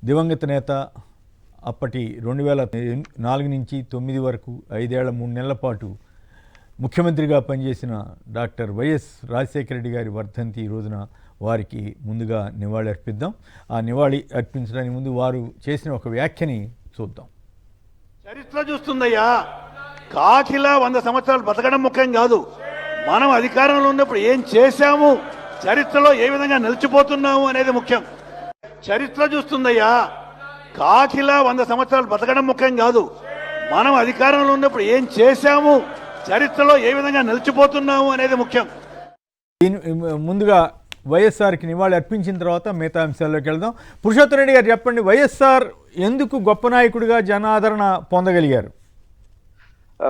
దివంగత నేత అప్పటి 2004 నుంచి 9 వరకు 5 ఏళ్ల 3 నెలల పాటు ముఖ్యమంత్రిగా పనిచేసిన డాక్టర్ వైఎస్ రాజశేఖర రెడ్డి గారి వర్ధంతి ఈ రోజున వారికి ముందుగా నివాళి అర్పిద్దాం. ఆ నివాళి అర్పించడానికి ముందు వారు చేసిన ఒక వ్యాఖ్యని చూద్దాం. చరిత్ర చూస్తుందయ్యా, కాకిలా 100 సంవత్సరాలు బతకడం ముఖ్యం కాదు, మనం అధికారంలో ఉన్నప్పుడు ఏం చేశాము, చరిత్రలో ఏ విధంగా నిలిచిపోతున్నాము అనేది ముఖ్యం. చరిత్ర చూస్తుందయ్యా, కాకిలా 100 సంవత్సరాలు బతకడం ముఖ్యం కాదు, మనం అధికారంలో ఉన్నప్పుడు ఏం చేశాము, చరిత్రలో ఏ విధంగా నిలిచిపోతున్నాము అనేది ముఖ్యం. ముందుగా వైఎస్ఆర్కి నివాళి అర్పించిన తర్వాత మిగతా అంశాల్లోకి వెళ్దాం. పురుషోత్తమ రెడ్డి గారు చెప్పండి, వైఎస్ఆర్ ఎందుకు గొప్ప నాయకుడిగా జనాదరణ పొందగలిగారు?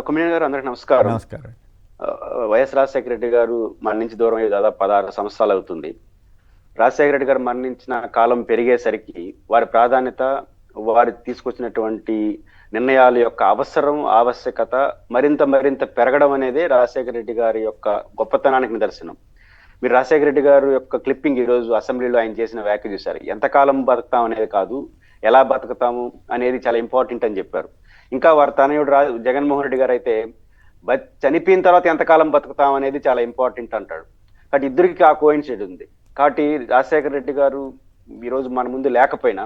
కుమినేని గారు, అందరికీ నమస్కారం. నమస్కారం. వైఎస్ రాజశేఖర రెడ్డి గారు మరణించి దూరం అయ్యి దాదాపు 16 సంవత్సరాలు అవుతుంది. రాజశేఖర రెడ్డి గారు మరణించిన కాలం పెరిగేసరికి వారి ప్రాధాన్యత, వారు తీసుకొచ్చినటువంటి నిర్ణయాల యొక్క అవసరం, ఆవశ్యకత మరింత పెరగడం అనేది రాజశేఖర రెడ్డి గారి యొక్క గొప్పతనానికి నిదర్శనం. మీరు రాజశేఖర రెడ్డి గారు యొక్క క్లిప్పింగ్ ఈ రోజు అసెంబ్లీలో ఆయన చేసిన వ్యాఖ్య చూశారు. ఎంతకాలం బతుకుతాం అనేది కాదు, ఎలా బతుకుతాము అనేది చాలా ఇంపార్టెంట్ అని చెప్పారు. ఇంకా వారి తనయుడు జగన్మోహన్ రెడ్డి గారు అయితే చనిపోయిన తర్వాత ఎంతకాలం బతుకుతాం అనేది చాలా ఇంపార్టెంట్ అంటాడు. కాబట్టి ఇద్దరికి ఆ కోయిన్సైడ్ ఉంది. కాబట్టి రాజశేఖర రెడ్డి గారు ఈరోజు మన ముందు లేకపోయినా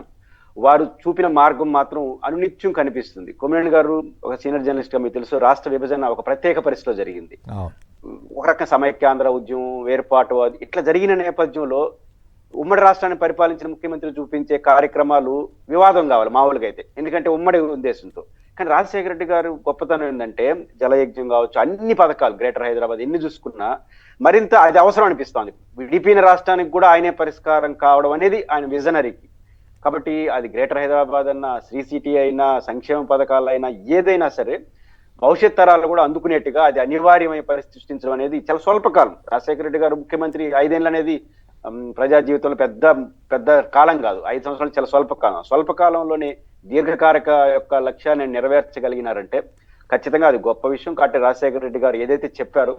వారు చూపిన మార్గం మాత్రం అనునిత్యం కనిపిస్తుంది. కొమినేని గారు ఒక సీనియర్ జర్నలిస్ట్ గా మీకు తెలుసు, రాష్ట్ర విభజన ఒక ప్రత్యేక పరిస్థితిలో జరిగింది. ఒక రకం సమైక్యాంధ్ర ఉద్యమం, వేర్పాటు ఇట్లా జరిగిన నేపథ్యంలో ఉమ్మడి రాష్ట్రాన్ని పరిపాలించిన ముఖ్యమంత్రి చూపించే కార్యక్రమాలు వివాదం కావాలి మామూలుగా అయితే, ఎందుకంటే ఉమ్మడి ఉద్దేశంతో. కానీ రాజశేఖర రెడ్డి గారు గొప్పతనం ఏంటంటే జలయజ్ఞం కావచ్చు, అన్ని పథకాలు, గ్రేటర్ హైదరాబాద్ ఎన్ని చూసుకున్నా మరింత అది అవసరం అనిపిస్తోంది. విడిపోయిన రాష్ట్రానికి కూడా ఆయనే పరిష్కారం కావడం అనేది ఆయన విజనరీకి. కాబట్టి అది గ్రేటర్ హైదరాబాద్ అన్నా, శ్రీ సిటీ అయినా, సంక్షేమ పథకాలైనా ఏదైనా సరే భవిష్యత్ తరాలు కూడా అందుకునేట్టుగా అది అనివార్యమైన పరిస్థితి సృష్టించడం అనేది చాలా స్వల్పకాలం. రాజశేఖర రెడ్డి గారు ముఖ్యమంత్రి 5 ఏళ్ళు అనేది ప్రజా జీవితంలో పెద్ద కాలం కాదు. 5 సంవత్సరాలు చాలా స్వల్పకాలం. స్వల్పకాలంలోనే దీర్ఘకాలిక యొక్క లక్ష్యాన్ని నెరవేర్చగలిగినారంటే ఖచ్చితంగా అది గొప్ప విషయం. కాబట్టి రాజశేఖర రెడ్డి గారు ఏదైతే చెప్పారో,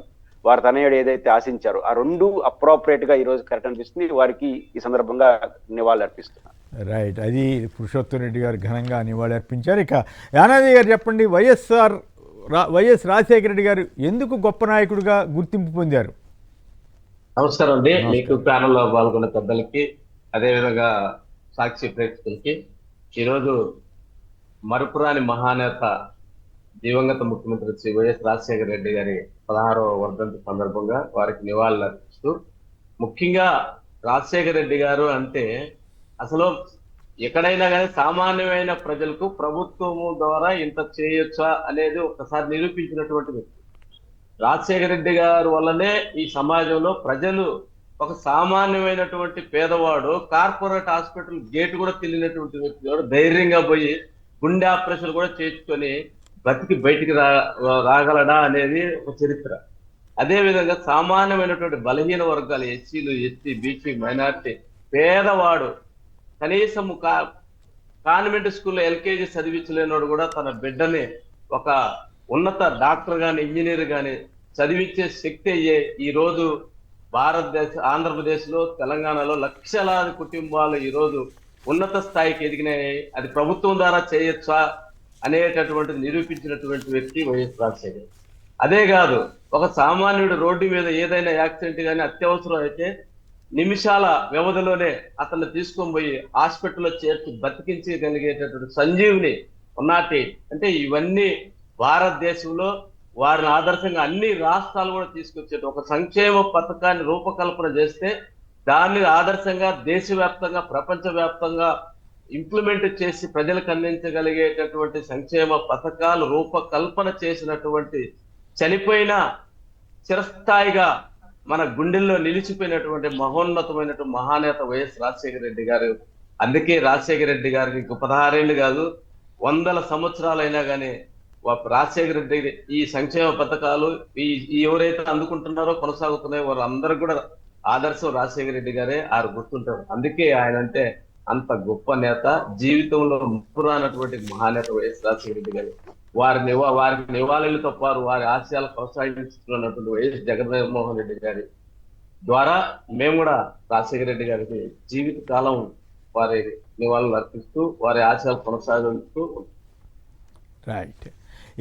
వారి తనయుడు ఏదైతే ఆశించారో, ఆ రెండు అప్రోప్రియేట్ గా ఈ రోజు కరెక్ట్ అనిపిస్తుంది. వారికి ఈ సందర్భంగా నివాళులు అర్పిస్తున్నారు. రైట్, అది పురుషోత్తమ రెడ్డి గారు ఘనంగా నివాళి అర్పించారు. ఇక యానాది గారు చెప్పండి, వైఎస్ రాజశేఖర రెడ్డి గారు ఎందుకు గొప్ప నాయకుడిగా గుర్తింపు పొందారు? నమస్కారం అండి. మీకు ప్యానల్లో పాల్గొన్న పెద్దలకి, అదేవిధంగా సాక్షి ప్రేక్షకులకి, ఈరోజు మరుపురాని మహానేత దివంగత ముఖ్యమంత్రి శ్రీ వైఎస్ రాజశేఖర రెడ్డి గారి 16వ వర్ధంతి సందర్భంగా వారికి నివాళులు అర్పిస్తూ, ముఖ్యంగా రాజశేఖర రెడ్డి గారు అంటే అసలు ఎక్కడైనా కానీ సామాన్యమైన ప్రజలకు ప్రభుత్వము ద్వారా ఇంత చేయొచ్చా అనేది ఒకసారి నిరూపించినటువంటి వ్యక్తి. రాజశేఖర రెడ్డి గారి వల్లనే ఈ సమాజంలో ప్రజలు, ఒక సామాన్యమైనటువంటి పేదవాడు కార్పొరేట్ హాస్పిటల్ గేట్ కూడా తెలియనటువంటి వ్యక్తి కూడా ధైర్యంగా పోయి గుండె ఆపరేషన్ కూడా చేయించుకొని బతికి బయటికి రాగలడా అనేది ఒక చరిత్ర. అదేవిధంగా సామాన్యమైనటువంటి బలహీన వర్గాలు, ఎస్సీలు, ఎస్టీ, బీసీ, మైనార్టీ, పేదవాడు కనీసం కాన్వెంట్ స్కూల్లో ఎల్కేజీ చదివించలేనోడు కూడా తన బిడ్డని ఒక ఉన్నత డాక్టర్ గాని, ఇంజనీర్ గాని చదివించే శక్తి అయ్యే ఈ రోజు ఆంధ్రప్రదేశ్ లో, తెలంగాణలో లక్షలాది కుటుంబాలు ఈ రోజు ఉన్నత స్థాయికి ఎదిగినాయి. అది ప్రభుత్వం ద్వారా చేయొచ్చా అనేటటువంటి నిరూపించినటువంటి వ్యక్తి వైఎస్ రాజశేఖర్. అదే కాదు, ఒక సామాన్యుడు రోడ్డు మీద ఏదైనా యాక్సిడెంట్ కానీ అత్యవసరం అయితే నిమిషాల వ్యవధిలోనే అతన్ని తీసుకొని పోయి హాస్పిటల్లో చేర్చి బతికించగలిగేటటువంటి సంజీవిని ఉన్నాటి. అంటే ఇవన్నీ భారతదేశంలో వారిని ఆదర్శంగా అన్ని రాష్ట్రాలు కూడా తీసుకొచ్చేట ఒక సంక్షేమ పథకాన్ని రూపకల్పన చేస్తే దాన్ని ఆదర్శంగా దేశవ్యాప్తంగా, ప్రపంచవ్యాప్తంగా ఇంప్లిమెంట్ చేసి ప్రజలకు అందించగలిగేటటువంటి సంక్షేమ పథకాలు రూపకల్పన చేసినటువంటి, చనిపోయిన చిరస్థాయిగా మన గుండెల్లో నిలిచిపోయినటువంటి మహోన్నతమైనటువంటి మహానేత వైఎస్ రాజశేఖర రెడ్డి గారు. అందుకే రాజశేఖర రెడ్డి గారికి 16 ఏళ్ళు కాదు, 100 సంవత్సరాలైనా కానీ రాజశేఖర రెడ్డి ఈ సంక్షేమ పథకాలు ఎవరైతే అందుకుంటున్నారో, కొనసాగుతున్నాయో వారు అందరూ కూడా ఆదర్శం రాజశేఖర రెడ్డి గారే గుర్తుంటారు. అందుకే ఆయన అంటే అంత గొప్ప నేత, జీవితంలో ముప్పురానటువంటి మహానేత వైఎస్ రాజశేఖర రెడ్డి గారు. వారికి నివాళులతో పాటు వారి ఆశయాలు కొనసాగిస్తున్నటువంటి వైఎస్ జగన్మోహన్ రెడ్డి గారి ద్వారా మేము కూడా రాజశేఖర రెడ్డి గారికి జీవిత కాలం వారి నివాళులు అర్పిస్తూ వారి ఆశయాలు కొనసాగిస్తూ. రైట్.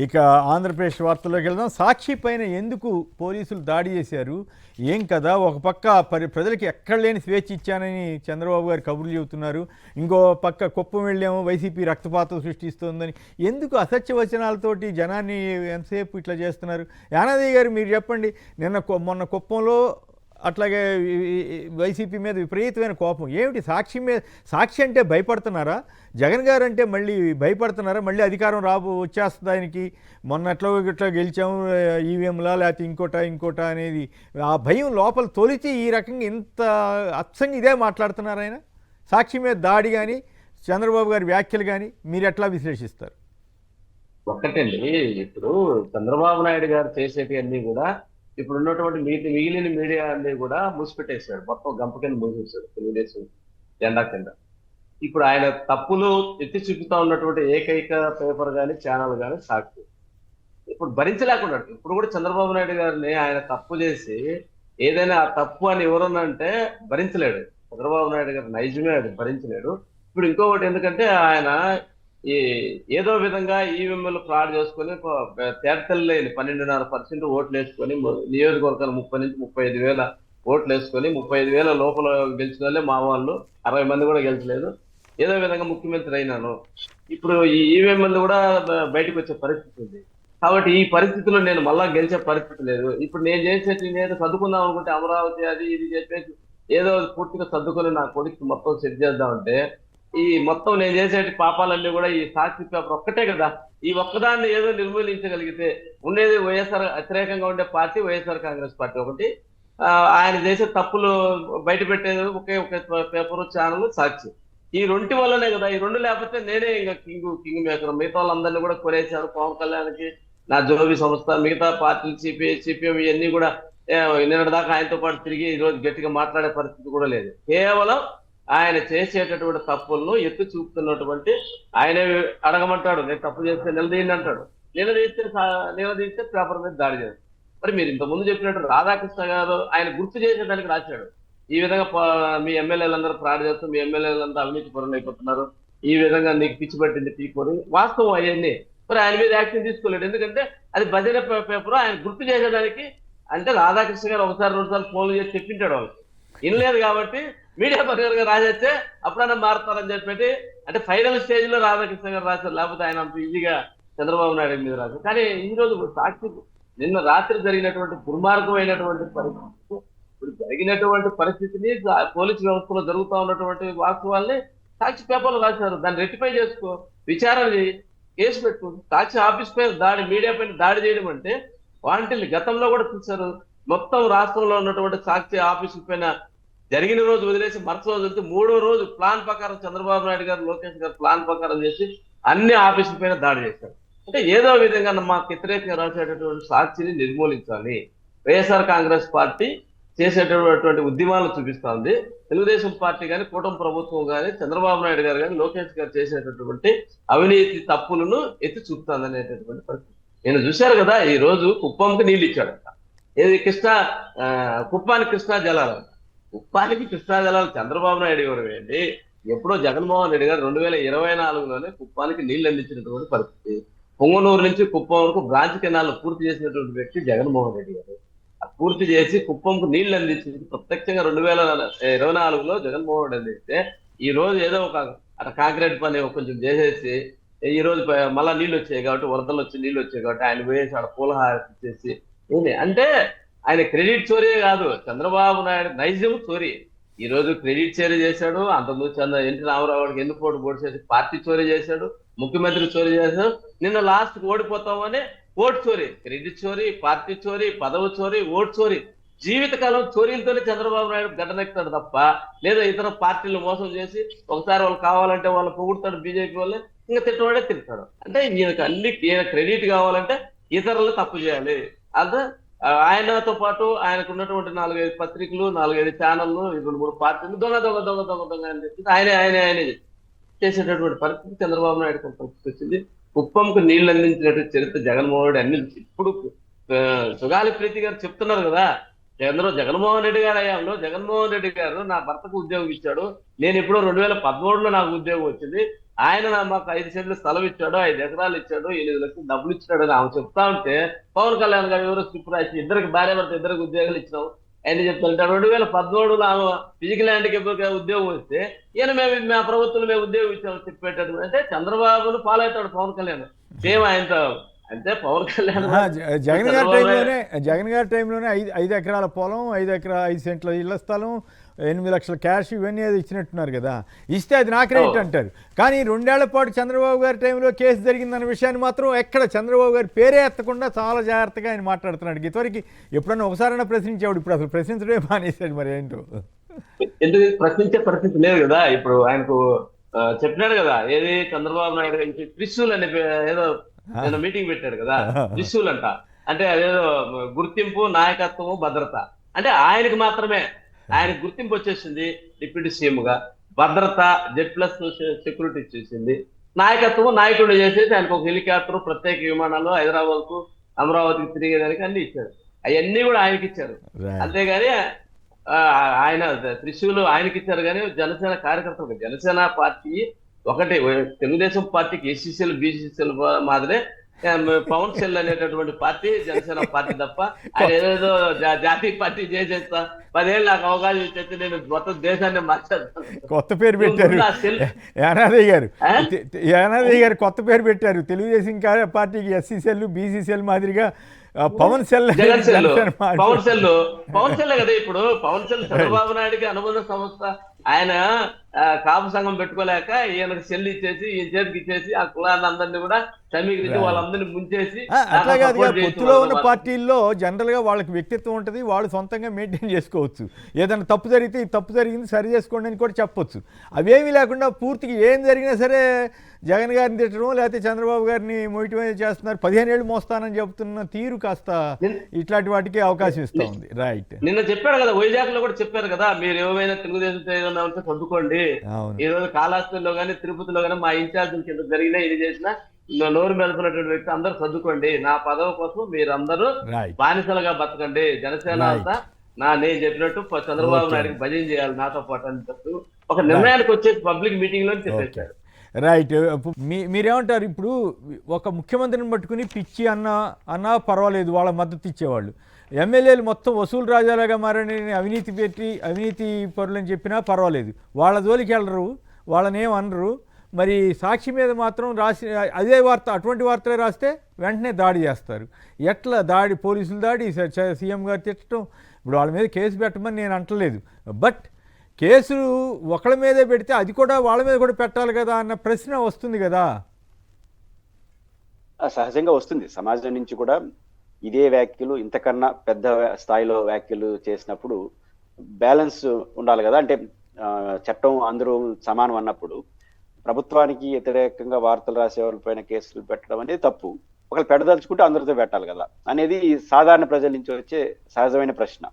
ఇక ఆంధ్రప్రదేశ్ వార్తల్లోకి వెళ్దాం. సాక్షి పైన ఎందుకు పోలీసులు దాడి చేశారు, ఏం కదా? ఒక పక్క ప్రజలకి ఎక్కడ లేని స్వేచ్ఛ ఇచ్చానని చంద్రబాబు గారు కబుర్లు చెబుతున్నారు, ఇంకో పక్క కుప్పం వెళ్ళాము వైసీపీ రక్తపాతం సృష్టిస్తోందని. ఎందుకు అసత్య వచనాలతోటి జనాన్ని ఎంతసేపు ఇట్లా చేస్తున్నారు? యానాదయ్య గారు మీరు చెప్పండి. మొన్న కుప్పంలో అట్లాగే వైసీపీ మీద విపరీతమైన కోపం ఏమిటి? సాక్షి అంటే భయపడుతున్నారా? జగన్ గారు అంటే మళ్ళీ భయపడుతున్నారా? మళ్ళీ అధికారం వచ్చేస్తుంది ఆయనకి, మొన్న ఇట్లా గెలిచాము ఈవీఎంలా లేకపోతే ఇంకోట అనేది ఆ భయం లోపల తొలిచి ఈ రకంగా ఇంత అచ్చంగా ఇదే మాట్లాడుతున్నారు ఆయన. సాక్షి మీద దాడి కానీ చంద్రబాబు గారి వ్యాఖ్యలు కానీ మీరు ఎట్లా విశ్లేషిస్తారు? ఒక్కటండి, ఇప్పుడు చంద్రబాబు నాయుడు గారు చేసేటివన్నీ కూడా ఇప్పుడు ఉన్నటువంటి మిగిలిన మీడియా అన్ని కూడా మూసిపెట్టేశాడు, మొత్తం గంప కింద మూసేశాడు తెలుగుదేశం జెండా కింద. ఇప్పుడు ఆయన తప్పులు ఎత్తి చూపుతా ఉన్నటువంటి ఏకైక పేపర్ కానీ ఛానల్ కానీ సాక్షి. ఇప్పుడు భరించలేకున్నాడు. ఇప్పుడు కూడా చంద్రబాబు నాయుడు గారిని ఆయన తప్పు చేసి ఏదైనా ఆ తప్పు అని ఎవరన్నా అంటే భరించలేడు. చంద్రబాబు నాయుడు గారు నైజమే అది భరించలేడు. ఇప్పుడు ఇంకొకటి ఎందుకంటే ఆయన ఏదో విధంగా ఈవీఎంలు ఫ్రాడ్ చేసుకుని తేటతెల్లేని 12.5% ఓట్లు వేసుకొని నియోజకవర్గాలు 30 నుంచి 35,000 ఓట్లు వేసుకొని 35,000 లోపల గెలిచిన వాళ్ళే మా వాళ్ళు, 60 మంది కూడా గెలిచలేదు. ఏదో విధంగా ముఖ్యమంత్రి అయినాను. ఇప్పుడు ఈ ఈవీఎంలు కూడా బయటకు వచ్చే పరిస్థితి ఉంది. కాబట్టి ఈ పరిస్థితిలో నేను మళ్ళా గెలిచే పరిస్థితి లేదు. ఇప్పుడు నేను చేసేది నేను సర్దుకుందాం అనుకుంటే అమరావతి అది ఇది చెప్పేసి ఏదో పూర్తిగా సర్దుకొని నా కొడుకు మొత్తం సెట్ చేద్దామంటే ఈ మొత్తం నేను చేసేటి పాపాలన్నీ కూడా ఈ సాక్షి పేపర్ ఒక్కటే కదా. ఈ ఒక్కదాన్ని ఏదో నిర్మూలించగలిగితే ఉండేది వైఎస్ఆర్ వ్యతిరేకంగా ఉండే పార్టీ వైఎస్ఆర్ కాంగ్రెస్ పార్టీ ఒకటి. ఆయన చేసే తప్పులు బయట పెట్టేది ఒకే ఒక పేపర్ ఛానల్ సాక్షి. ఈ రెంటి వల్లనే కదా. ఈ రెండు లేకపోతే నేనే ఇంకా కింగ్ మేకర్. మిగతా వాళ్ళందరినీ కూడా కొనేశాను. పవన్ కళ్యాణ్కి నా జోబీ సంస్థ, మిగతా పార్టీలు సిపిఎం ఇవన్నీ కూడా నిన్నటిదాకా ఆయనతో పాటు తిరిగి ఈ రోజు గట్టిగా మాట్లాడే పరిస్థితి కూడా లేదు. కేవలం ఆయన చేసేటటువంటి తప్పులను ఎత్తి చూపుతున్నటువంటి ఆయనే అడగమంటాడు, నేను తప్పు చేస్తే నిలదీయండి అంటాడు. నిలదీస్తే పేపర్ మీద దాడి చేస్తాడు. మరి మీరు ఇంతకుముందు చెప్పినట్టు రాధాకృష్ణ గారు ఆయన గుర్తు చేసేదానికి రాశాడు. ఈ విధంగా మీ ఎమ్మెల్యేలందరూ ఫ్రాడ్ చేస్తూ మీ ఎమ్మెల్యేలంతా అవినీతి పరులు అయిపోతున్నారు, ఈ విధంగా నీకు పిచ్చి పట్టింది పీకోని వాస్తవం అవన్నీ. మరి ఆయన మీద యాక్షన్ తీసుకోలేడు. ఎందుకంటే అది భజన పేపర్. ఆయన గుర్తు చేసేదానికి అంటే రాధాకృష్ణ గారు ఒకసారి 2 సార్లు ఫోన్లు చేసి చెప్పింటాడు వాళ్ళకి, వినలేదు కాబట్టి మీడియా పర్సనల్ గా రాసేస్తే అప్పుడైనా మారుతారని చెప్పేసి అంటే ఫైనల్ స్టేజ్ లో రాధాకృష్ణ గారు రాశారు. లేకపోతే ఆయన అంత ఈజీగా చంద్రబాబు నాయుడు మీద రాశారు. కానీ ఈ రోజు సాక్షి నిన్న రాత్రి జరిగినటువంటి దుర్మార్గమైనటువంటి పరిస్థితి, ఇప్పుడు జరిగినటువంటి పరిస్థితిని పోలీసు వ్యవస్థలో జరుగుతూ ఉన్నటువంటి వాస్తవాల్ని సాక్షి పేపర్లు రాశారు. దాన్ని రెక్టిఫై చేసుకో, విచారణ చేయి, కేసు పెట్టు. సాక్షి ఆఫీస్ పైన దాడి, మీడియా పైన దాడి చేయడం అంటే వాంటిల్ని గతంలో కూడా చూశారు. మొత్తం రాష్ట్రంలో ఉన్నటువంటి సాక్షి ఆఫీసు పైన జరిగిన రోజు వదిలేసి మరుసటి రోజు వెళ్తే 3వ రోజు ప్లాన్ ప్రకారం చంద్రబాబు నాయుడు గారు లోకేష్ గారు ప్లాన్ ప్రకారం చేసి అన్ని ఆఫీసుల పైన దాడి చేశారు. అంటే ఏదో విధంగా మాకు వ్యతిరేకంగా రాసేటటువంటి సాక్షిని నిర్మూలించాలి. వైఎస్ఆర్ కాంగ్రెస్ పార్టీ చేసేటటువంటి ఉద్యమాలను చూపిస్తా ఉంది. తెలుగుదేశం పార్టీ కానీ కూటమి ప్రభుత్వం కానీ చంద్రబాబు నాయుడు గారు కానీ లోకేష్ గారు చేసేటటువంటి అవినీతి తప్పులను ఎత్తి చూపుతుంది అనేటటువంటి పరిస్థితి. నేను చూశారు కదా, ఈ రోజు కుప్పంకి నీళ్ళు ఇచ్చాడంట. ఏది కుప్పానికి కృష్ణా జలాలు, కుప్పానికి కృష్ణా జలాలు చంద్రబాబు నాయుడు గారు వేయండి. ఎప్పుడో జగన్మోహన్ రెడ్డి గారు 2024లోనే కుప్పానికి నీళ్లు అందించినటువంటి పరిస్థితి. పొంగనూరు నుంచి కుప్పం వరకు బ్రాంచ్ కెనాల్ పూర్తి చేసినటువంటి వ్యక్తి జగన్మోహన్ రెడ్డి గారు. పూర్తి చేసి కుప్పంకు నీళ్లు అందించింది ప్రత్యక్షంగా 2024లో జగన్మోహన్ రెడ్డి అందిస్తే ఈ రోజు ఏదో ఒక అక్కడ కాంక్రీట్ పని కొంచెం చేసేసి ఈ రోజు మళ్ళా నీళ్ళు వచ్చాయి కాబట్టి, వరదలు వచ్చి నీళ్ళు వచ్చాయి కాబట్టి ఆయన పోయేసి ఆడ పూలహారం చేసి అంటే ఆయన క్రెడిట్ చోరీ కాదు, చంద్రబాబు నాయుడు నైజం చోరీ. ఈ రోజు క్రెడిట్ చోరీ చేశాడు. అంతకుముందు ఎన్టీ రామారావుకి ఎందుకు ఓటు చేసి పార్టీ చోరీ చేశాడు, ముఖ్యమంత్రి చోరీ చేశాడు. నిన్న లాస్ట్ ఓడిపోతామని ఓటు చోరీ, క్రెడిట్ చోరీ, పార్టీ చోరీ, పదవి చోరీ, ఓటు చోరీ. జీవితకాలం చోరీలతోనే చంద్రబాబు నాయుడు గడ్డనెక్కుతాడు తప్ప, లేదా ఇతర పార్టీలు మోసం చేసి ఒకసారి వాళ్ళు కావాలంటే వాళ్ళు పొగుడతాడు బీజేపీ వాళ్ళే, ఇంకా తిట్టవాడే తిడతాడు. అంటే ఈయన క్రెడిట్ కావాలంటే ఇతరులు తప్పు చేయాలి. అదే ఆయనతో పాటు ఆయనకు ఉన్నటువంటి 4-5 పత్రికలు, 4-5 ఛానళ్ళు, 2-3 పార్టీలు దొంగ అని చెప్పి ఆయన చేసేటటువంటి పరిస్థితి చంద్రబాబు నాయుడు పరిస్థితి వచ్చింది. కుప్పంకు నీళ్లు అందించినటువంటి చరిత్ర జగన్మోహన్ రెడ్డి అన్ని ఇప్పుడు సుగాలి ప్రీతి గారు చెప్తున్నారు కదా, జగన్మోహన్ రెడ్డి గారు అయ్యాంలో జగన్మోహన్ రెడ్డి గారు నా భర్తకు ఉద్యోగం ఇచ్చాడు. నేను ఎప్పుడో 2013లో నాకు ఉద్యోగం వచ్చింది. ఆయన మాకు 5 సెంట్లు స్థలం ఇచ్చాడు, 5 ఎకరాలు ఇచ్చాడు, 8 లక్షలు డబ్బులు ఇచ్చాడు అని ఆమె చెప్తా ఉంటే, పవన్ కళ్యాణ్ గారు ఎవరో స్క్రిప్ట్ రాసి ఇద్దరికి భార్య భర్త ఇద్దరికి ఉద్యోగాలు ఇచ్చినాం అని చెప్తుంటే 2013లో ఆమె ఫిజికల్ హ్యాండిక్యాప్ ఉద్యోగం వస్తే ఈయన మా ప్రభుత్వంలో మేము ఉద్యోగం ఇచ్చామని చెప్పి పెట్టాడు. అంటే చంద్రబాబును ఫాలో అవుతాడు పవన్ కళ్యాణ్. సేమ్ ఆయనతో అంటే పవన్ కళ్యాణ్ జగన్ గారి టైంలోనే 5 ఎకరాల పొలం, 5 సెంట్ల ఇళ్ల స్థలం, 8 లక్షల క్యాష్ ఇవన్నీ అది ఇచ్చినట్టున్నారు కదా. ఇస్తే అది నా క్రెడిట్ అంటారు. కానీ 2 ఏళ్ల పాటు చంద్రబాబు గారి టైంలో కేసు జరిగిందన్న విషయాన్ని మాత్రం ఎక్కడ చంద్రబాబు గారి పేరే ఎత్తకుండా చాలా జాగ్రత్తగా ఆయన మాట్లాడుతున్నాడు. ఇంతవరకు ఎప్పుడన్నా ఒకసారైనా ప్రశ్నించేవాడు, ఇప్పుడు అసలు ప్రశ్నించడమే మానేశాడు. మరి ఏంటో ఎందుకు ప్రశ్నించే పరిస్థితి లేదు కదా. ఇప్పుడు ఆయనకు చెప్పినాడు కదా, ఏది చంద్రబాబు నాయుడు గారికి త్రిశూల్ అనే ఏదో మీటింగ్ పెట్టాడు కదా, త్రిశూల్ అంట. అంటే అదేదో గుర్తింపు, నాయకత్వము, భద్రత. అంటే ఆయనకు మాత్రమే ఆయనకు గుర్తింపు వచ్చేసింది డిప్యూటీ సీఎం గా, భద్రత Z+ సెక్యూరిటీ ఇచ్చేసింది, నాయకత్వం నాయకుడు చేసేసి ఆయనకు ఒక హెలికాప్టర్, ప్రత్యేక విమానాలు హైదరాబాద్ కు అమరావతికి తిరిగేదానికి అన్ని ఇచ్చారు. అవన్నీ కూడా ఆయనకి ఇచ్చారు. అంతేగాని ఆయన త్రిశూలు ఆయనకి ఇచ్చారు. కానీ జనసేన కార్యకర్తలకు, జనసేన పార్టీ ఒకటి, తెలుగుదేశం పార్టీకి ఎస్సీసీఎల్ బీసీసీఎల్ మాదిరే పవన్ సెల్ అనేటటువంటి పార్టీ జనసేన పార్టీ తప్ప ఆయన ఏదేదో జాతీయ పార్టీ చేసేస్తా 10 ఏళ్ళు నాకు అవకాశం ఇచ్చేస్తే నేను మొత్తం దేశాన్ని మార్చేస్తాను. కొత్త పేరు పెట్టారు యానాదయ్య గారు కొత్త పేరు పెట్టారు. తెలుగుదేశం పార్టీకి ఎస్సీసీఎల్ బీసీసీఎల్ మాదిరిగా పవన్ సెల్, పవన్ సెల్ కదా. ఇప్పుడు పవన్ సెల్ చంద్రబాబు నాయుడికి అనుబంధ సంస్థ. ఆయన కాపు సంఘం పెట్టుకోలేక ఈయనకు సెల్ ఇచ్చేసి, ఈ చేతికి ఇచ్చేసి ఆ కులాన్ని అందరినీ కూడా సమీకరించి వాళ్ళందరినీ ముంచేసి. అట్లా కాదు, పొత్తులో ఉన్న పార్టీల్లో జనరల్ గా వాళ్ళకి వ్యక్తిత్వం ఉంటుంది, వాళ్ళు సొంతంగా మెయింటైన్ చేసుకోవచ్చు. ఏదైనా తప్పు జరిగితే ఈ తప్పు జరిగింది సరి చేసుకోండి అని కూడా చెప్పొచ్చు. అవేమీ లేకుండా పూర్తిగా ఏం జరిగినా సరే జగన్ గారిని తిట్టడం, లేకపోతే చంద్రబాబు గారిని మోటివేట్ చేస్తున్నారు. 15 ఏళ్ళు మోస్తానని చెబుతున్న తీరు కాస్త ఇట్లాంటి వాటికి అవకాశం ఇస్తా ఉంది. రైట్, నిన్న చెప్పారు కదా, వైజాగ్ లో కూడా చెప్పారు కదా, మీరు ఏమైనా తెలుగుదేశం ఏదైనా ఉంటే చదువుకోండి. ఈ రోజు కాళహస్తిలో కానీ తిరుపతిలో కానీ మా ఇన్ఛార్జ్ కింద జరిగినా ఇది చేసినా నోరు మెలుపున్నటువంటి వ్యక్తి అందరూ చదువుకోండి. నా పదవి కోసం మీరందరూ బానిసలుగా బతకండి. జనసేన అంతా నేను చెప్పినట్టు చంద్రబాబు నాయుడికి భజన చేయాలి నాతో పాటు అని చెప్తూ ఒక నిర్ణయానికి వచ్చేసి పబ్లిక్ మీటింగ్ లో చెప్పేశారు. రైట్, మీరేమంటారు? ఇప్పుడు ఒక ముఖ్యమంత్రిని పట్టుకుని పిచ్చి అన్నా పర్వాలేదు, వాళ్ళ మద్దతు ఇచ్చేవాళ్ళు. ఎమ్మెల్యేలు మొత్తం వసూలు రాజాలాగా మారని అవినీతి పరులని చెప్పినా పర్వాలేదు, వాళ్ళ జోలికి వెళ్ళరు, వాళ్ళని ఏమనరు. మరి సాక్షి మీద మాత్రం రాసి అదే వార్త, అటువంటి వార్తలే రాస్తే వెంటనే దాడి చేస్తారు. ఎట్లా దాడి? పోలీసులు దాడి, సీఎం గారు తిట్టడం. ఇప్పుడు వాళ్ళ మీద కేసు పెట్టమని నేను అంటలేదు, బట్ కేసులు ఒకళ్ళ మీదే పెడితే అది కూడా వాళ్ళ మీద కూడా పెట్టాలి కదా అన్న ప్రశ్న వస్తుంది కదా. సహజంగా వస్తుంది. సమాజం నుంచి కూడా ఇదే వ్యాఖ్యలు, ఇంతకన్నా పెద్ద స్థాయిలో వ్యాఖ్యలు చేసినప్పుడు బ్యాలెన్స్ ఉండాలి కదా. అంటే చట్టం అందరూ సమానం అన్నప్పుడు ప్రభుత్వానికి వ్యతిరేకంగా వార్తలు రాసే వాళ్ళపైన కేసులు పెట్టడం అనేది తప్పు. ఒకళ్ళు పెట్టదలుచుకుంటే అందరితో పెట్టాలి కదా అనేది సాధారణ ప్రజల నుంచి వచ్చే సహజమైన ప్రశ్న.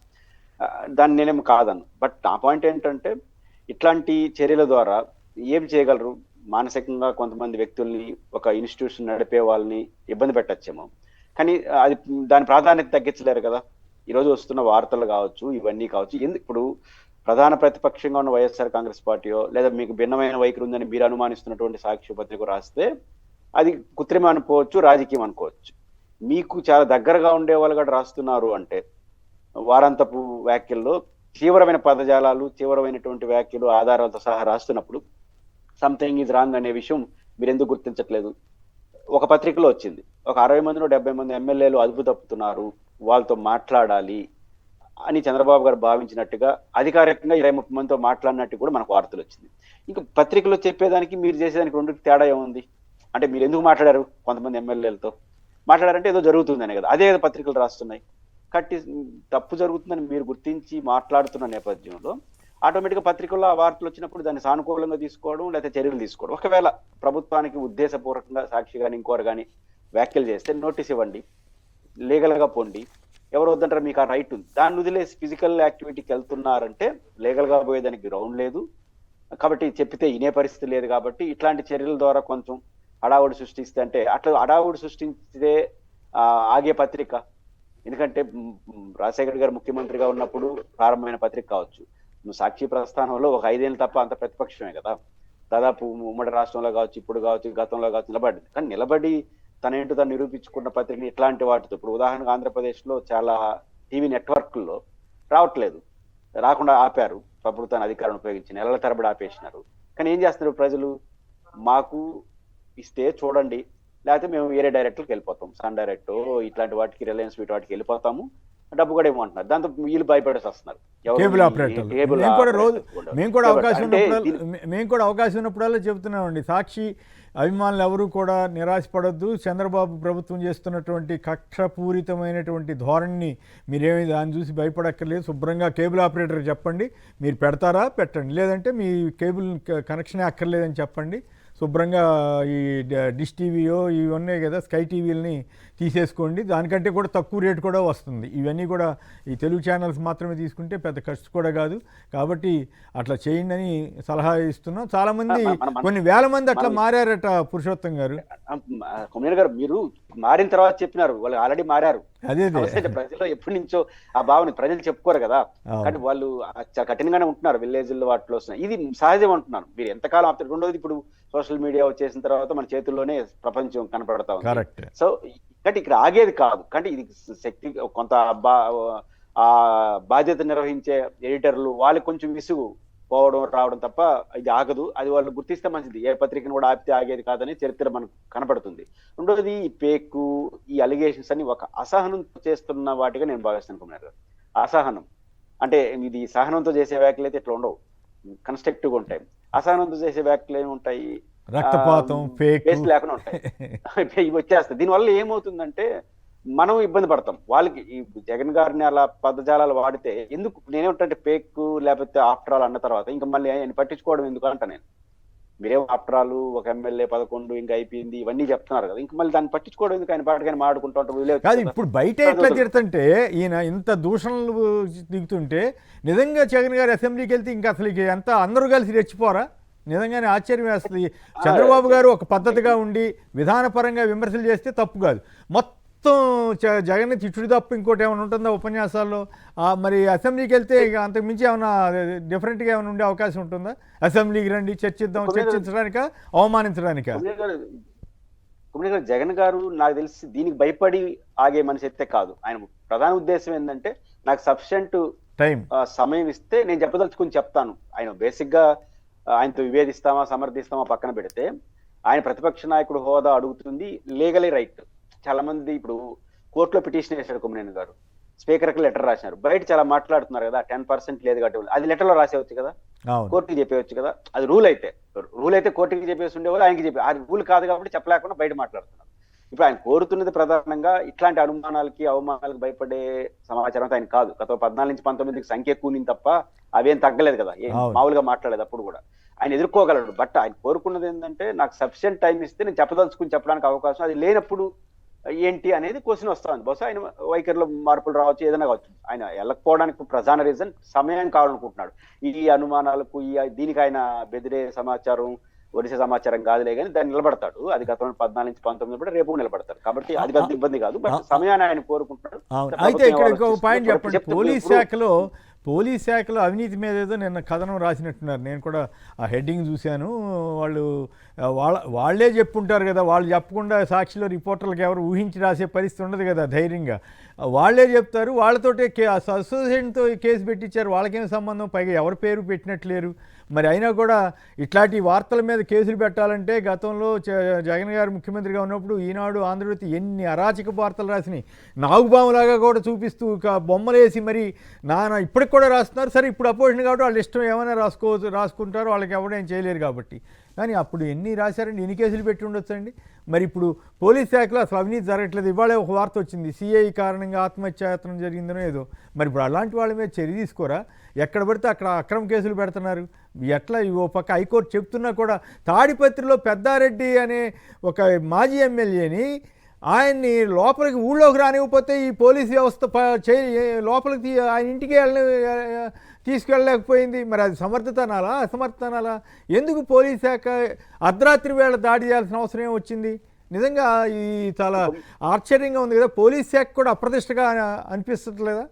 దాన్ని నేనేం కాదను. బట్ నా పాయింట్ ఏంటంటే, ఇట్లాంటి చర్యల ద్వారా ఏం చేయగలరు? మానసికంగా కొంతమంది వ్యక్తుల్ని, ఒక ఇన్స్టిట్యూషన్ నడిపే వాళ్ళని ఇబ్బంది పెట్టచ్చేమో, కానీ అది దాని ప్రాధాన్యత తగ్గించలేరు కదా. ఈరోజు వస్తున్న వార్తలు కావచ్చు, ఇవన్నీ కావచ్చు. ఇప్పుడు ప్రధాన ప్రతిపక్షంగా ఉన్న వైఎస్ఆర్ కాంగ్రెస్ పార్టీయో, లేదా మీకు భిన్నమైన వైఖరి ఉందని మీరు అనుమానిస్తున్నటువంటి సాక్షి పత్రిక రాస్తే అది కృత్రిమ అనుకోవచ్చు, రాజకీయం అనుకోవచ్చు. మీకు చాలా దగ్గరగా ఉండే వాళ్ళు కూడా రాస్తున్నారు అంటే, వారాంతపు వ్యాఖ్యల్లో తీవ్రమైన పదజాలాలు, తీవ్రమైనటువంటి వ్యాఖ్యలు ఆధారాలతో సహా రాస్తున్నప్పుడు సంథింగ్ ఈజ్ రాంగ్ అనే విషయం మీరు ఎందుకు గుర్తించట్లేదు? ఒక పత్రికలో వచ్చింది, ఒక 60 మందిలో 70 మంది ఎమ్మెల్యేలు అదుపు తప్పుతున్నారు, వాళ్ళతో మాట్లాడాలి అని చంద్రబాబు గారు భావించినట్టుగా అధికారికంగా 20-30 మందితో మాట్లాడినట్టు కూడా మనకు వార్తలు వచ్చింది. ఇంకా పత్రికలో చెప్పేదానికి మీరు చేసేదానికి రెండుకి తేడా ఏముంది? అంటే మీరు ఎందుకు మాట్లాడారు? కొంతమంది ఎమ్మెల్యేలతో మాట్లాడారంటే ఏదో జరుగుతుందనే కదా. అదే పత్రికలు రాస్తున్నాయి. కట్టి తప్పు జరుగుతుందని మీరు గుర్తించి మాట్లాడుతున్న నేపథ్యంలో ఆటోమేటిక్గా పత్రికల్లో ఆ వార్తలు వచ్చినప్పుడు దాన్ని సానుకూలంగా తీసుకోవడం, లేకపోతే చర్యలు తీసుకోవడం. ఒకవేళ ప్రభుత్వానికి ఉద్దేశపూర్వకంగా సాక్షి కానీ ఇంకోరు కానీ వ్యాఖ్యలు చేస్తే నోటీస్ ఇవ్వండి, లీగల్గా పోండి. ఎవరు వద్దంటారు? మీకు ఆ రైట్ ఉంది. దాన్ని వదిలేసి ఫిజికల్ యాక్టివిటీకి వెళ్తున్నారంటే లీగల్గా పోయేదానికి గ్రౌండ్ లేదు కాబట్టి, చెప్పితే వినే పరిస్థితి లేదు కాబట్టి ఇట్లాంటి చర్యల ద్వారా కొంచెం హడావుడి సృష్టిస్తే, అంటే అట్లా హడావుడి సృష్టించితే ఆగే పత్రిక ఎందుకంటే రాజశేఖర్ గారు ముఖ్యమంత్రిగా ఉన్నప్పుడు ప్రారంభమైన పత్రిక కావచ్చు. సాక్షి ప్రస్థానంలో ఒక 5 ఏళ్ళు తప్ప అంత ప్రతిపక్షమే కదా. దాదాపు ఉమ్మడి రాష్ట్రంలో కావచ్చు, ఇప్పుడు కావచ్చు, గతంలో కావచ్చు నిలబడింది. కానీ నిలబడి తనేంటో తను నిరూపించుకున్న పత్రికని ఇట్లాంటి వాటితో, ఇప్పుడు ఉదాహరణకు ఆంధ్రప్రదేశ్లో చాలా టీవీ నెట్వర్క్ల్లో రావట్లేదు, రాకుండా ఆపారు. ప్రభుత్వాన్ని అధికారం ఉపయోగించి నెలల తరబడి ఆపేసినారు. కానీ ఏం చేస్తున్నారు ప్రజలు? మాకు ఇస్తే చూడండి, లేకపోతే మేము వేరే డైరెక్టర్కి వెళ్ళిపోతాం, సన్ డైరెక్ట్ ఇట్లాంటి వాటికి, రిలయన్స్ వీటి వాటికి వెళ్ళిపోతాము, డబ్బు కూడా ఏమంటున్నారు. దాంతో వీళ్ళు భయపడేసి వస్తున్నారు. కేబుల్ ఆపరేటర్లు. మేము కూడా అవకాశం ఉన్నప్పుడల్లా చెబుతున్నామండి, సాక్షి అభిమానులు ఎవరు కూడా నిరాశపడద్దు. చంద్రబాబు ప్రభుత్వం చేస్తున్నటువంటి కక్షపూరితమైనటువంటి ధోరణిని మీరేమి దాన్ని చూసి భయపడక్కర్లేదు. శుభ్రంగా కేబుల్ ఆపరేటర్ చెప్పండి, మీరు పెడతారా పెట్టండి, లేదంటే మీ కేబుల్ కనెక్షనే అక్కర్లేదని చెప్పండి. శుభ్రంగా ఈ డిష్ టీవీయో ఇవి ఉన్నాయి కదా, స్కై టీవీలని తీసేసుకోండి, దానికంటే కూడా తక్కువ రేటు కూడా వస్తుంది. ఇవన్నీ కూడా ఈ తెలుగు ఛానల్స్ మాత్రమే తీసుకుంటే పెద్ద ఖర్చు కూడా కాదు. కాబట్టి అట్లా చేయండి అని సలహా ఇస్తున్నాం. చాలామంది, కొన్ని వేల మంది అట్లా మారారట పురుషోత్తం గారు. కొమ్మినేని గారు, మీరు మారిన తర్వాత చెప్పినారు, వాళ్ళు ఆల్రెడీ మారారు. అదే ప్రజలు ఎప్పటి నుంచో ఆ భావన ప్రజలు చెప్పుకోరు కదా, కానీ వాళ్ళు కఠినంగానే ఉంటున్నారు. విలేజ్లో వాటిలో వస్తున్నాయి, ఇది సహజం అంటున్నాను. మీరు ఎంతకాలం ఆపుతారు? రెండోది, ఇప్పుడు సోషల్ మీడియా వచ్చేసిన తర్వాత మన చేతుల్లోనే ప్రపంచం కనపడతా ఉంది. సో కాబట్టి ఇక్కడ ఆగేది కాదు. కానీ ఇది శక్తి కొంత ఆ బాధ్యత నిర్వహించే ఎడిటర్లు వాళ్ళకి కొంచెం విసుగు పోవడం రావడం తప్ప ఇది ఆగదు. అది వాళ్ళు గుర్తిస్తే మంచిది. ఏ పత్రికను కూడా ఆపితే ఆగేది కాదని చరిత్ర మనకు కనపడుతుంది. రెండోది, ఈ పేకు, ఈ అలిగేషన్స్ అన్ని ఒక అసహనం చేస్తున్న వాటిగా నేను భావిస్తాను. కుమార్ గారు, అసహనం అంటే ఇది సహనంతో చేసే వ్యాఖ్యలు అయితే ఇట్లా ఉండవు, కన్స్ట్రక్టివ్గా ఉంటాయి. అసహనంతో చేసే వ్యాఖ్యలు ఏమి ఉంటాయి? రక్తపాతం, ఫేక్ లేకుండా ఉంటాయి, ఇవి వచ్చేస్తాయి. దీనివల్ల ఏమవుతుందంటే మనం ఇబ్బంది పడతాం. వాళ్ళకి ఈ జగన్ గారిని అలా పదజాలాలు వాడితే ఎందుకు, నేనేమిటంటే పేక్ లేకపోతే ఆఫ్టర్ ఆల్ అన్న తర్వాత ఇంకా మళ్ళీ ఆయన పట్టించుకోవడం ఎందుకు అంట నేను. మీరేం ఆఫ్టర్ ఆల్ ఒక ఎమ్మెల్యే 11 ఇంకా అయిపోయింది ఇవన్నీ చెప్తున్నారు కదా, ఇంకా మళ్ళీ దాన్ని పట్టించుకోవడం ఎందుకు? ఆయన పాటగానే మాడుకుంటూ ఉంటాం. ఇప్పుడు బయట ఎట్లా తిడుతుంటే, ఈయన ఇంత దూషణలు దిగుతుంటే నిజంగా జగన్ గారు అసెంబ్లీకి వెళ్తే ఇంకా అసలు ఎంత అందరూ కలిసి రెచ్చిపోరా? నిజంగానే ఆశ్చర్యం వేస్తుంది. చంద్రబాబు గారు ఒక పద్ధతిగా ఉండి విధానపరంగా విమర్శలు చేస్తే తప్పు కాదు, మొత్తం జగన్ తిట్టుడు తప్ప ఇంకోటి ఏమైనా ఉంటుందా ఉపన్యాసాల్లో? మరి అసెంబ్లీకి వెళ్తే ఇక అంతకు మించి ఏమైనా డిఫరెంట్గా ఏమైనా ఉండే అవకాశం ఉంటుందా? అసెంబ్లీకి రండి, చర్చిద్దాం, చర్చించడానిక అవమానించడానిక? జగన్ గారు నాకు తెలిసి దీనికి భయపడి ఆగే మనిషి అయితే కాదు. ఆయన ప్రధాన ఉద్దేశం ఏంటంటే, నాకు సఫిషియెంట్ టైం సమయం ఇస్తే నేను చెప్పదలుచుకుని చెప్తాను. ఆయన బేసిక్ గా ఆయనతో విభేదిస్తామా సమర్థిస్తామా పక్కన పెడితే, ఆయన ప్రతిపక్ష నాయకుడు హోదా అడుగుతుంది, లీగలీ రైట్. చాలా మంది ఇప్పుడు కోర్టులో పిటిషన్ వేశాడు కొమ్మినేని గారు, స్పీకర్కి లెటర్ రాసినారు. బయట చాలా మాట్లాడుతున్నారు కదా, 10% లేదు కాబట్టి అది లెటర్లో రాసేవచ్చు కదా, కోర్టుకి చెప్పేయచ్చు కదా. అది రూల్ అయితే కోర్టుకి చెప్పేసి ఉండేవాళ్ళు, ఆయనకి చెప్పే. అది రూల్ కాదు కాబట్టి చెప్పలేకుండా బయట మాట్లాడుతున్నారు. ఇప్పుడు ఆయన కోరుతున్నది ప్రధానంగా ఇట్లాంటి అనుమానాలకి అవమానాలకు భయపడే సమాచారం ఆయన కాదు. గత 14 నుంచి 19కి సంఖ్య ఎక్కువ తప్ప అవేం తగ్గలేదు కదా, మామూలుగా మాట్లాడలేదు అప్పుడు కూడా. ఆయన ఎదుర్కోగలడు. బట్ ఆయన కోరుకున్నది ఏంటంటే, నాకు సఫిషియెంట్ టైం ఇస్తే నేను చెప్పదలుచుకుని చెప్పడానికి అవకాశం, అది లేనప్పుడు ఏంటి అనేది క్వశ్చన్ వస్తుంది. బహుశా ఆయన వైఖరిలో మార్పులు రావచ్చు, ఏదైనా కావచ్చు. ఆయన వెళ్ళకపోవడానికి ప్రధాన రీజన్ సమయం కావాలనుకుంటున్నాడు. ఈ అనుమానాలకు దీనికి ఆయన బెదిరే సమాచారం, ఒడిసే సమాచారం కాదులే కానీ దాన్ని నిలబడతాడు. అది గతంలో 14 నుంచి 19 కూడా రేపు నిలబడతాడు. కాబట్టి అది పెద్ద ఇబ్బంది కాదు. బట్ సమయాన్ని ఆయన కోరుకుంటాడు. అయితే ఇక్కడ ఇంకొక పాయింట్ చెప్పండి, పోలీస్ శాఖలో అవినీతి మీద ఏదో నిన్న కథనం రాసినట్టున్నారు. నేను కూడా ఆ హెడ్డింగ్ చూశాను. వాళ్ళే చెప్పుంటారు కదా, వాళ్ళు చెప్పకుండా సాక్షిలో రిపోర్టర్లకు ఎవరు ఊహించి రాసే పరిస్థితి ఉండదు కదా, ధైర్యంగా వాళ్ళే చెప్తారు. వాళ్ళతోటే అసోసియేషన్తో కేసు పెట్టించారు, వాళ్ళకేం సంబంధం? పైగా ఎవరి పేరు పెట్టినట్లేరు. మరి అయినా కూడా ఇట్లాంటి వార్తల మీద కేసులు పెట్టాలంటే, గతంలో జగన్ గారు ముఖ్యమంత్రిగా ఉన్నప్పుడు ఈనాడు, ఆంధ్రజ్యోతి ఎన్ని అరాచక వార్తలు రాసినాయి. నాగుబాములాగా కూడా చూపిస్తూ బొమ్మలేసి మరి నాన్న ఇప్పటికి కూడా రాస్తున్నారు. సరే, ఇప్పుడు అపోజిషన్ కాబట్టి వాళ్ళు ఇష్టం ఏమైనా రాసుకుంటారు, వాళ్ళకి ఎవడేం చేయలేరు కాబట్టి. కానీ అప్పుడు ఎన్ని రాశారండి, ఎన్ని కేసులు పెట్టి ఉండొచ్చండి. మరి ఇప్పుడు పోలీస్ శాఖలో అసలు అవినీతి జరగట్లేదు. ఇవాళే ఒక వార్త వచ్చింది, సిఐ కారణంగా ఆత్మహత్యాయత్నం జరిగిందనో ఏదో. మరి ఇప్పుడు అలాంటి వాళ్ళ మీద చర్య తీసుకోరా? ఎక్కడ పడితే అక్కడ అక్రమ కేసులు పెడుతున్నారు. ఎట్లా ఓ పక్క హైకోర్టు చెప్తున్నా కూడా, తాడిపత్రిలో పెద్దారెడ్డి అనే ఒక మాజీ ఎమ్మెల్యేని ఆయన్ని లోపలికి ఊళ్ళోకి రానివ్వకపోతే ఈ పోలీస్ వ్యవస్థ లోపలికి ఆయన ఇంటికి తీసుకెళ్ళలేకపోయింది. మరి అది సమర్థత అనాలా, అసమర్థత అనాలా? ఎందుకు పోలీస్ శాఖ అర్ధరాత్రి వేళ దాడి చేయాల్సిన అవసరం వచ్చింది? నిజంగా ఈ చాలా ఆశ్చర్యంగా ఉంది కదా, పోలీస్ శాఖ కూడా అప్రతిష్టగా అనిపిస్తట్లేదా?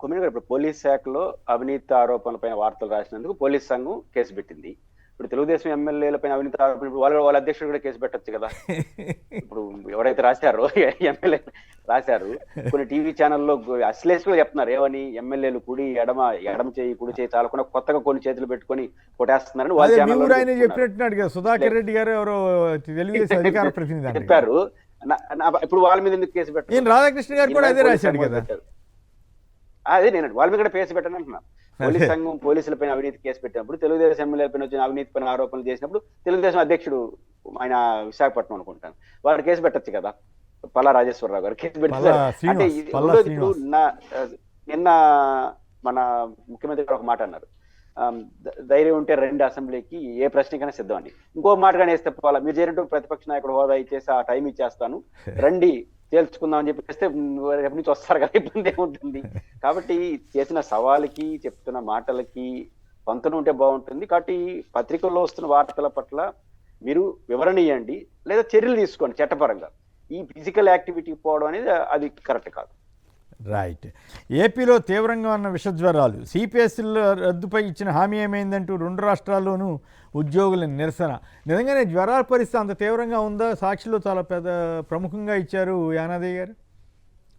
కొమ్మిన గారు, ఇప్పుడు పోలీస్ శాఖలో అవినీతి ఆరోపణలపైన వార్తలు రాసినందుకు పోలీస్ సంఘం కేసు పెట్టింది. ఇప్పుడు తెలుగుదేశం ఎమ్మెల్యేలపైన అవినీతి ఆరోపణ వాళ్ళ అధ్యక్షుడు కూడా కేసు పెట్టచ్చు కదా. ఇప్పుడు ఎవరైతే రాశారో ఎమ్మెల్యే రాశారు, కొన్ని టీవీ ఛానల్లో అశ్లేషలు చెప్తున్నారు ఏమని, ఎమ్మెల్యేలు ఎడమ చేయి కుడి చేయి చాలకుండా కొత్తగా కొన్ని చేతులు పెట్టుకొని కొట్టేస్తున్నారని వాళ్ళ ఛానల్లో చెప్పినట్టున్నాడు కదా సుధాకర్ రెడ్డి గారు ఎవరో తెలుగుదేశం అధికార ప్రతినిధి చెప్పారు. ఇప్పుడు వాళ్ళ మీద ఎందుకు కేసు పెట్టారు? రాధాకృష్ణ గారు కూడా అదే రాశాడు కదా. అదే నేను వాళ్ళ మీద కూడా కేసు పెట్టాను అంటున్నాను. పోలీస్ సంఘం పోలీసులపైన అవినీతి కేసు పెట్టినప్పుడు, తెలుగుదేశం ఎమ్మెల్యేలపైన వచ్చిన అవినీతి పైన ఆరోపణలు చేసినప్పుడు తెలుగుదేశం అధ్యక్షుడు ఆయన విశాఖపట్నం అనుకుంటాను, వారు కేసు పెట్టచ్చు కదా. పల్లా రాజేశ్వరరావు గారు కేసు పెట్టారు. అంటే ఇప్పుడు నిన్న మన ముఖ్యమంత్రి గారు ఒక మాట అన్నారు, ధైర్యం ఉంటే రెండు అసెంబ్లీకి ఏ ప్రశ్నకైనా సిద్ధం అని. ఇంకో మాటగానే వేస్తే పోలా, మీరు చేరినట్టు ప్రతిపక్ష నాయకుడు హోదా ఇచ్చేసి ఆ టైం ఇచ్చేస్తాను రండి తేల్చుకుందాం అని చెప్పేస్తే రేపు నుంచి వస్తారు కదా, ఇబ్బంది ఏముంటుంది. కాబట్టి చేసిన సవాలుకి చెప్తున్న మాటలకి పంతను ఉంటే బాగుంటుంది. కాబట్టి పత్రికల్లో వస్తున్న వార్తల పట్ల మీరు వివరణ ఇవ్వండి, లేదా చర్యలు తీసుకోండి చట్టపరంగా. ఈ ఫిజికల్ యాక్టివిటీ పోవడం అనేది అది కరెక్ట్ కాదు. రైట్. ఏపీలో తీవ్రంగా ఉన్న విషజ్వరాలు, సిపిఎస్ల రద్దుపై ఇచ్చిన హామీ ఏమైందంటూ రెండు రాష్ట్రాల్లోనూ ఉద్యోగుల నిరసన. నిజంగానే జ్వరాల పరిస్థితి అంత తీవ్రంగా ఉందా? సాక్షిలో చాలా ప్రముఖంగా ఇచ్చారు యానాదయ్య గారు.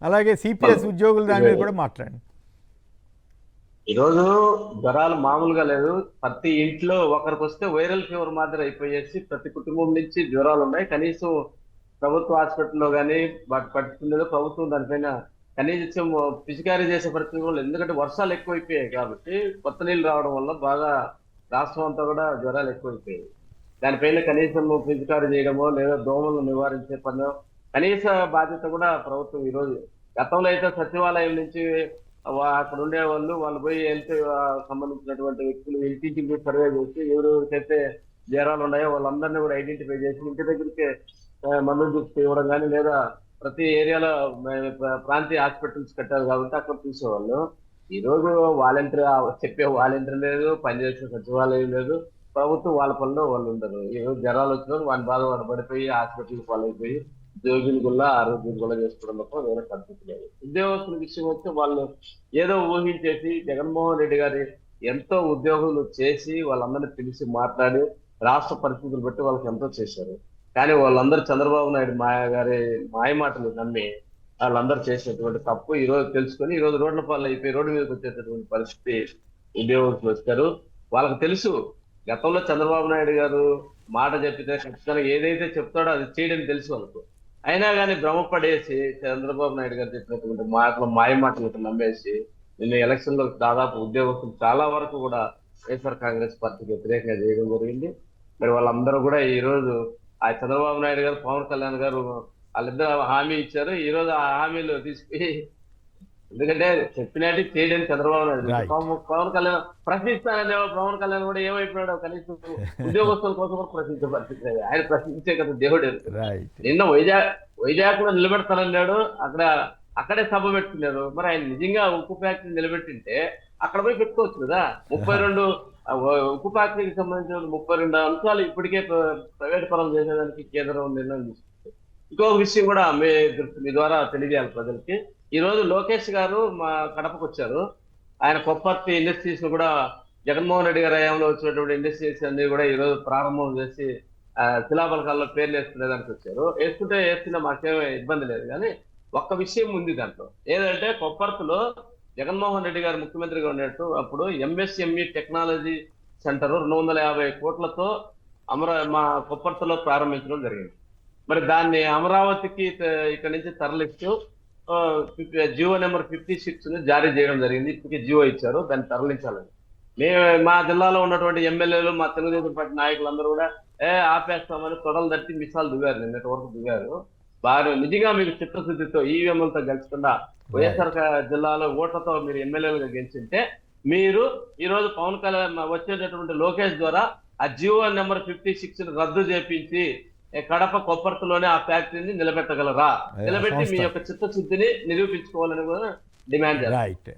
అలాగే సిపిఎస్ ఉద్యోగులు దాని మీద కూడా మాట్లాడండి. ఈరోజు జ్వరాలు మామూలుగా లేదు. ప్రతి ఇంట్లో ఒకరికి వస్తే వైరల్ ఫీవర్ మాదిరి అయిపోయేసి ప్రతి కుటుంబం నుంచి జ్వరాలు ఉన్నాయి. కనీసం ప్రభుత్వ హాస్పిటల్లో కానీ వాటి పట్టుకునేదో ప్రభుత్వం దానిపైన కనీసం పిచికారీ చేసే పరిస్థితి కూడా, ఎందుకంటే వర్షాలు ఎక్కువైపోయాయి కాబట్టి కొత్త నీళ్ళు రావడం వల్ల బాగా రాష్ట్రం అంతా కూడా జ్వరాలు ఎక్కువైపోయాయి. దానిపైన కనీసం పిచికారీ చేయడమో లేదా దోమలను నివారించే పని కనీస బాధ్యత కూడా ప్రభుత్వం ఈరోజు, గతంలో అయితే సచివాలయం నుంచి అక్కడ ఉండే వాళ్ళు పోయి హెల్త్ సంబంధించినటువంటి వ్యక్తులు ఇంటింటికి సర్వే చేసి ఎవరెవరికైతే జ్వరాలు ఉన్నాయో వాళ్ళందరినీ కూడా ఐడెంటిఫై చేసి ఇంటి దగ్గరికి మందులు చూసి ఇవ్వడం కానీ, లేదా ప్రతి ఏరియాలో ప్రాంతీయ హాస్పిటల్స్ కట్టారు కాబట్టి అక్కడ చూసేవాళ్ళు. ఈ రోజు వాలంటీర్ చెప్పే వాలంటీర్ లేదు, పనిచేసే సచివాలయం లేదు, ప్రభుత్వం వాళ్ళ పనిలో వాళ్ళు ఉండరు. ఈ రోజు జ్వరాలు వచ్చిన వాని బాధ వాడు పడిపోయి హాస్పిటల్ పాలైపోయి ఉద్యోగులు కూడా ఆరోగ్యం కూడా చేసుకోవడం తప్ప వేరే పద్ధతి లేదు. ఉద్యోగస్తుల విషయం వస్తే వాళ్ళు ఏదో ఊహించేసి జగన్మోహన్ రెడ్డి గారి ఎంతో ఉద్యోగులు చేసి వాళ్ళందరినీ పిలిచి మాట్లాడి రాష్ట్ర పరిస్థితులు బట్టి వాళ్ళకి ఎంతో చేశారు. కానీ వాళ్ళందరూ చంద్రబాబు నాయుడు గారి మాయ మాటలు నమ్మి వాళ్ళందరూ చేసినటువంటి తప్పు ఈ రోజు తెలుసుకొని ఈ రోజు రోడ్ల పాలు అయిపోయి రోడ్డు మీదకి వచ్చేటటువంటి పరిస్థితి ఉద్యోగస్తులు వచ్చారు. వాళ్ళకి తెలుసు గతంలో చంద్రబాబు నాయుడు గారు మాట చెప్పితే ఖచ్చితంగా ఏదైతే చెప్తాడో అది చేయడం తెలుసు వాళ్ళకు. అయినా కానీ భ్రమపడేసి చంద్రబాబు నాయుడు గారు చెప్పినటువంటి మాయ మాటలు నమ్మేసి నిన్న ఎలక్షన్ లో దాదాపు ఉద్యోగస్తులు చాలా వరకు కూడా వైఎస్ఆర్ కాంగ్రెస్ పార్టీకి వ్యతిరేకంగా చేయడం జరిగింది. మరి వాళ్ళందరూ కూడా ఈ రోజు ఆ చంద్రబాబు నాయుడు గారు పవన్ కళ్యాణ్ గారు వాళ్ళిద్దరు హామీ ఇచ్చారు. ఈ రోజు ఆ హామీలు తీసుకుని, ఎందుకంటే చెప్పినట్టు చేయడం చంద్రబాబు నాయుడు, పవన్ కళ్యాణ్ ప్రశ్నిస్తాననే పవన్ కళ్యాణ్ కూడా ఏమైపోయాడో కనీసం ఉద్యోగస్తుల కోసం కూడా ప్రశ్నించే పరిస్థితి. ఆయన ప్రశ్నించే కదా దేవుడు. నిన్న వైజాగ్ లో నిలబెడతానన్నాడు, అక్కడే సభ పెట్టుకున్నారు. మరి ఆయన నిజంగా ఉక్కు ఫ్యాక్టరీ నిలబెట్టింటే అక్కడ పోయి పెట్టుకోవచ్చు కదా. 32 ఉక్కు ఫ్యాక్టరీకి సంబంధించిన 32 అంశాలు ఇప్పటికే ప్రైవేట్ పరం చేసేదానికి కేంద్రం నిర్ణయం తీసుకుంది. ఇంకొక విషయం కూడా మీ ద్వారా తెలియజేయాలి ప్రజలకి. ఈ రోజు లోకేష్ గారు మా కడపకు వచ్చారు. ఆయన కొప్పర్తి ఇండస్ట్రీస్ ను కూడా జగన్మోహన్ రెడ్డి గారి హయాంలో వచ్చినటువంటి ఇండస్ట్రీస్ అన్ని కూడా ఈ రోజు ప్రారంభం చేసి శిలాఫలకాల్లో పేర్లు వేసుకునేదానికి వచ్చారు. వేస్తున్నా మాకేమీ ఇబ్బంది లేదు. కానీ ఒక్క విషయం ఉంది దాంట్లో, ఏదంటే కొప్పర్తిలో జగన్మోహన్ రెడ్డి గారు ముఖ్యమంత్రిగా ఉన్నట్టు అప్పుడు ఎంఎస్ఎంఈ టెక్నాలజీ సెంటర్ 250 కోట్లతో మా కొప్పర్తిలో ప్రారంభించడం జరిగింది. మరి దాన్ని అమరావతికి ఇక్కడ నుంచి తరలిస్తూ జియో నెంబర్ 56 జారీ చేయడం జరిగింది. ఇప్పటికీ జియో ఇచ్చారు, దాన్ని తరలించాలని. మా జిల్లాలో ఉన్నటువంటి ఎమ్మెల్యేలు, మా తెలుగుదేశం పార్టీ నాయకులందరూ కూడా ఆపేస్తామని తొడలు తట్టి మిసాలు దిగారు, నిన్నటి వరకు దిగారు. వారు నిజంగా మీకు చిత్తశుద్ధితో ఈవీఎంలతో గెలుచుకుండా వైఎస్ఆర్ జిల్లాలో ఓట్లతో మీరు ఎమ్మెల్యేలుగా గెలిచింటే, మీరు ఈ రోజు పవన్ కళ్యాణ్ వచ్చేటటువంటి లోకేష్ ద్వారా ఆ జియో నెంబర్ 56 రద్దు చేపించి కడప కొప్పర్తిలోనే ఆ ఫ్యాక్టరీని నిలబెట్టగలరా? నిలబెట్టి మీ యొక్క చిత్తశుద్ధిని నిరూపించుకోవాలని కూడా డిమాండ్ చేస్తారు.